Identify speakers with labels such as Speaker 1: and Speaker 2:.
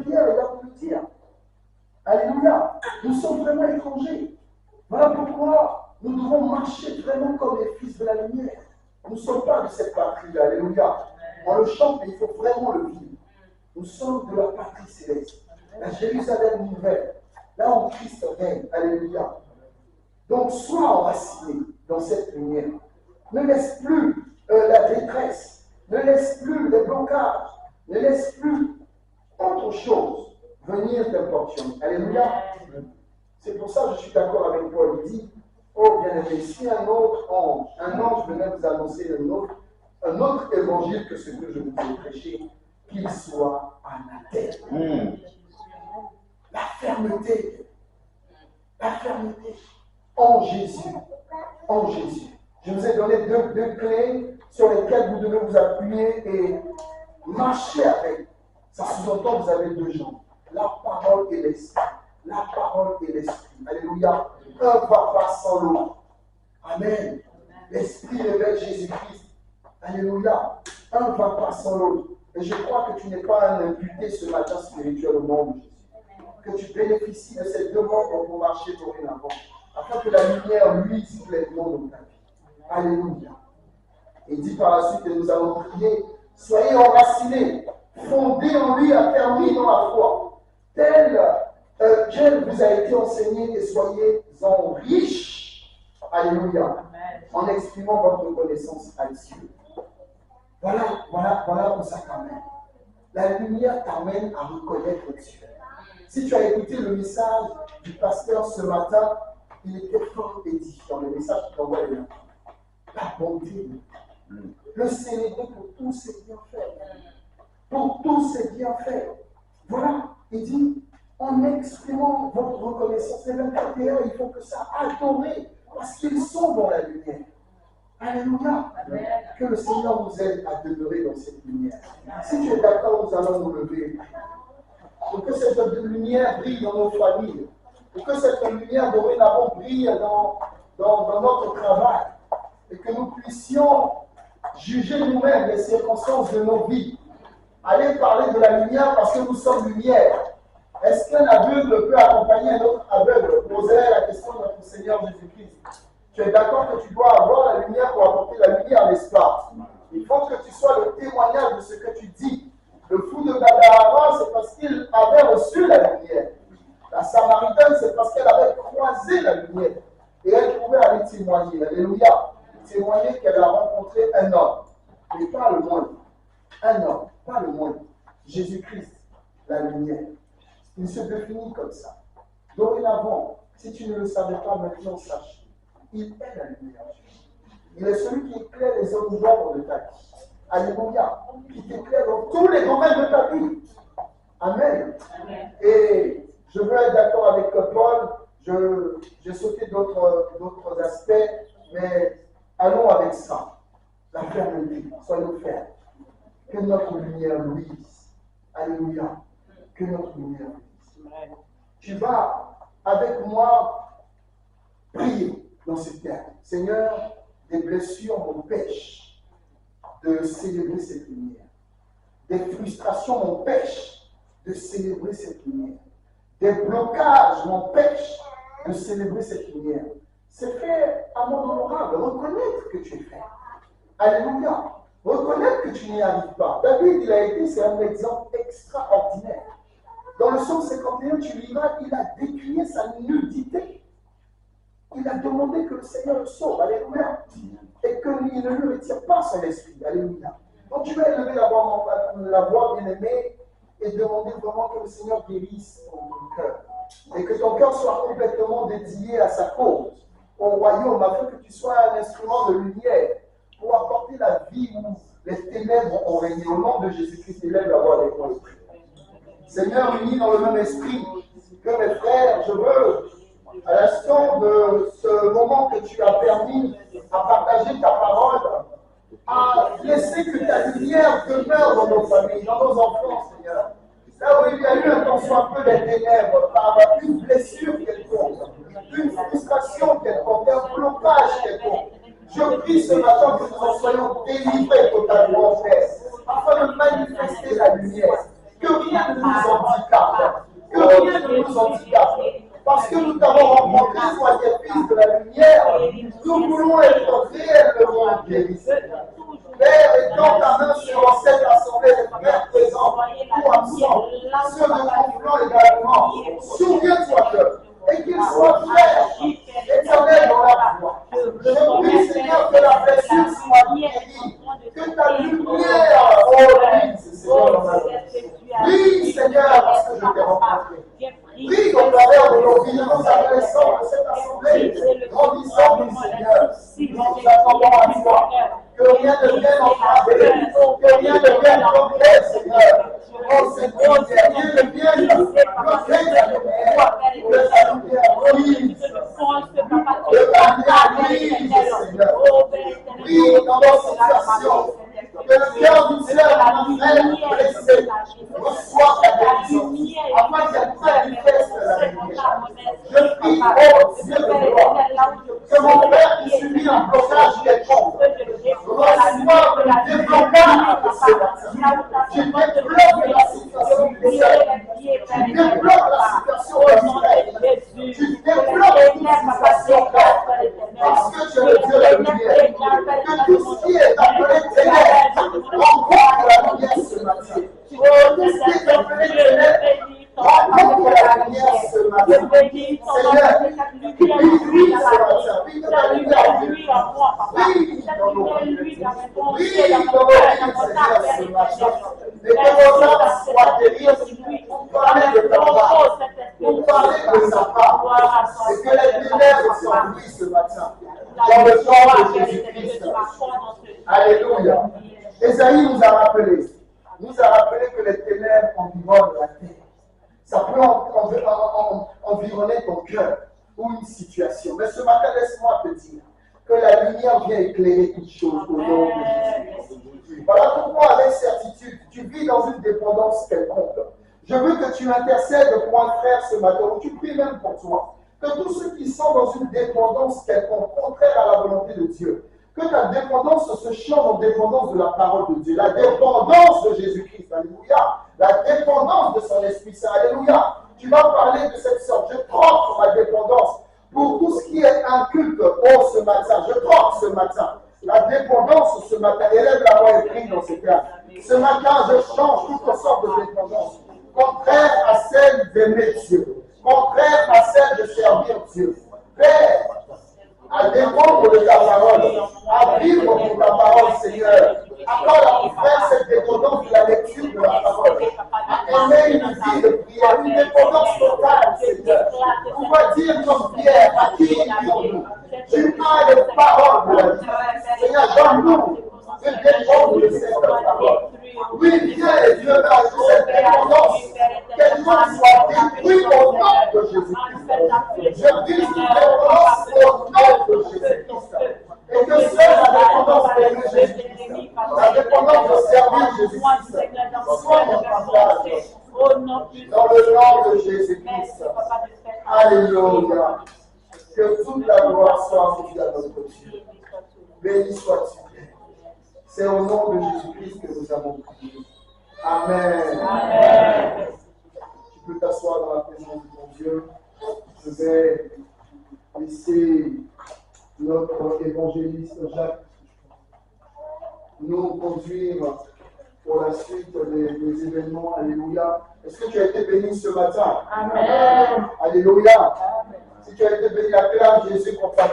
Speaker 1: frère Pierre, il va vous le dire. Alléluia. Nous sommes vraiment étrangers. Voilà pourquoi nous devons marcher vraiment comme les fils de la lumière. Nous ne sommes pas de cette patrie. Alléluia. On le chante, mais il faut vraiment le vivre. Nous sommes de la patrie céleste. La Jérusalem nouvelle. Là où Christ règne. Alléluia. Donc, sois enraciné dans cette lumière. Ne laisse plus la détresse. Ne laisse plus les blocages. Ne laisse plus autre chose venir t'importuner. Alléluia. C'est pour ça que je suis d'accord avec Paul. Il dit, oh bien-aimé, si un ange venait vous annoncer un autre évangile que ce que je vous ai prêché, qu'il soit anathème. La fermeté en Jésus. En Jésus. Je vous ai donné deux clés sur lesquelles vous devez vous appuyer et marcher avec. Ça sous-entend que vous avez deux jambes. La parole et l'esprit. La parole et l'esprit. Alléluia. Un va pas sans l'autre. Amen. L'esprit révèle Jésus-Christ. Alléluia. Un va pas sans l'autre. Et je crois que tu n'es pas un imputé ce matin spirituel au nom de Jésus. Que tu bénéficies de cette demande pour marcher dorénavant. Afin que la lumière luise pleinement dans ta vie. Alléluia. Il dit par la suite, et nous allons prier, soyez enracinés, fondés en lui, affermis dans la foi. Tel quel vous a été enseigné, et soyez en riches. Alléluia. En exprimant votre connaissance à Dieu. Voilà où ça t'amène. La lumière t'amène à reconnaître Dieu. Si tu as écouté le message du pasteur ce matin, il était fort édifiant. Le message qu'il envoie les enfants. La bonté de Dieu. Le célébrer pour tous ses bienfaits. Pour tous ses bienfaits. Voilà, il dit, en exprimant votre reconnaissance, les 21, il faut que ça adorer, parce qu'ils sont dans la lumière. Alléluia. Que le Seigneur nous aide à demeurer dans cette lumière. Si tu es d'accord, nous allons nous lever. Pour que cette lumière brille dans nos familles. Pour que cette lumière dorénavant brille dans notre travail. Et que nous puissions juger nous-mêmes les circonstances de nos vies. Aller parler de la lumière parce que nous sommes lumière. Est-ce qu'un aveugle peut accompagner un autre aveugle? Poser la question de notre Seigneur Jésus-Christ. Tu es d'accord que tu dois avoir la lumière pour apporter la lumière, n'est-ce pas? Il faut que tu sois le témoignage de ce que tu dis. Le fou de Gadara, c'est parce qu'il avait reçu la lumière. La Samaritaine, c'est parce qu'elle avait croisé la lumière. Et elle pouvait aller témoigner. Alléluia. Témoigner qu'elle a rencontré un homme. Mais pas le moindre. Un homme, pas le moindre. Jésus-Christ, la lumière. Il se définit comme ça. Dorénavant, si tu ne le savais pas, maintenant sache. Il est la lumière. Il est celui qui éclaire les zones d'ombre de ta vie. Alléluia. Qui t'éclaire dans tous les domaines de ta vie. Amen. Amen. Et je veux être d'accord avec Paul. J'ai sauté d'autres aspects, mais allons avec ça. La fermeté. Soyons fermes. Que notre lumière luise. Alléluia. Que notre lumière luise. Tu vas avec moi prier dans ce terme. Seigneur, des blessures m'empêchent de célébrer cette lumière. Des frustrations m'empêchent de célébrer cette lumière. Des blocages m'empêchent de célébrer cette lumière. C'est faire à mon honorable, reconnaître que tu es fait. Alléluia. Reconnaître que tu n'y arrives pas. David, c'est un exemple extraordinaire. Dans le psaume 51, tu liras, il a décrié sa nudité. Il a demandé que le Seigneur le sauve. Alléluia. Et qu'il ne lui retire pas son esprit. Alléluia. Donc tu vas élever la voix bien-aimée et demander vraiment que le Seigneur guérisse ton cœur. Et que ton cœur soit complètement dédié à sa cause, au royaume, afin que tu sois un instrument de lumière pour apporter la vie où les ténèbres ont régné. Au nom de Jésus-Christ, élève la voix avec moi. Seigneur, unis dans le même esprit que mes frères, je veux, à l'instant de ce moment que tu as permis à partager ta parole, à laisser que ta lumière demeure dans nos familles, dans nos enfants, Seigneur. Là où il y a eu un tant soit peu des ténèbres, par une blessure quelconque, une frustration quelconque, un blocage quelconque, je prie ce matin que nous en soyons délivrés totalement, Père, afin de manifester la lumière. Que rien ne nous handicape. Oui, Seigneur, parce que je t'ai rencontré. Oui, au travers de nos vies, nous adolescents de cette assemblée, grandissons, oui, Seigneur. Nous attendons à toi. Que rien ne vienne entraver, que rien ne vienne bloquer, Seigneur. Oh Seigneur, que rien ne vienne bloquer ta lumière. Que ta lumière brille. Que ta lumière brille, Seigneur. Oui, dans nos situations. Que le cœur du ciel, mon frère blessé, reçoive ta guérison, afin qu'elle manifeste la lumière. Je prie, oh Dieu de gloire, que mon frère qui subit un blocage quelconque reçoive le déblocage de ce matin. Tu débloques la situation du ciel. Tu débloques la situation d'Israël. Tu débloques la situation parce que tu es le Dieu de la lumière. Que tout ce qui est appelé ténèbres rencontre la lumière ce matin. Tout ce qui est appelé ténèbres rencontre la lumière ce matin. Seigneur, brille ce matin. Brille de la lumière. Brille dans nos vies. Brille dans nos vies, Seigneur, ce matin. Et que nos âmes soient guéries pour parler de ta part. Pour parler de sa part. Et que les ténèbres s'enfuient ce matin. Dans le nom de Jésus-Christ. Alléluia. Ésaïe nous a rappelé que les ténèbres environnent la terre. Ça peut environner ton cœur ou une situation. Mais ce matin, laisse-moi te dire que la lumière vient éclairer toutes choses au nom de Jésus. Voilà pourquoi, avec certitude, tu vis dans une dépendance quelconque. Je veux que tu intercèdes pour un frère ce matin, ou tu pries même pour toi. Que tous ceux qui sont dans une dépendance quelconque, contraire à la volonté de Dieu, que ta dépendance se change en dépendance de la parole de Dieu, la dépendance de Jésus-Christ, alléluia, la dépendance de son Esprit Saint, alléluia. Tu vas parler de cette sorte, je troque ma dépendance pour tout ce qui est inculte, ce matin, je troque ce matin, la dépendance ce matin, élève la voix et prie dans ce cas. Ce matin, je change toutes sortes de dépendances, contraire à celle d'aimer Dieu, contraire à celle de servir Dieu. Père, à dépendre de ta parole, à vivre pour ta parole, Seigneur. Accorde à mon frère cette dépendance de la lecture de la parole, à aimer une vie de prière, une dépendance totale, Seigneur. On va dire comme Pierre, à qui envions-nous? Tu as les paroles de la vie. Seigneur, donne-nous une dépendance de cette parole. Oui, viens et Dieu va cette dépendance. Qu'elle nous soit détruite au nom de Jésus-Christ. Je brise une dépendance au nom de Jésus-Christ. Et que seule la dépendance d'aimer Jésus-Christ, la dépendance de servir Jésus-Christ, soit mon partage. Dans le nom de Jésus-Christ. Alléluia. Que toute la gloire soit rendue à notre Dieu. Béni sois-tu. C'est au nom de Jésus-Christ que nous avons prié. Amen. Amen. Tu peux t'asseoir dans la présence de ton Dieu. Je vais laisser notre évangéliste Jacques nous conduire pour la suite des événements. Alléluia. Est-ce que tu as été béni ce matin? Amen. Alléluia. Amen. Si tu as été béni, acclame Jésus pour ta vie.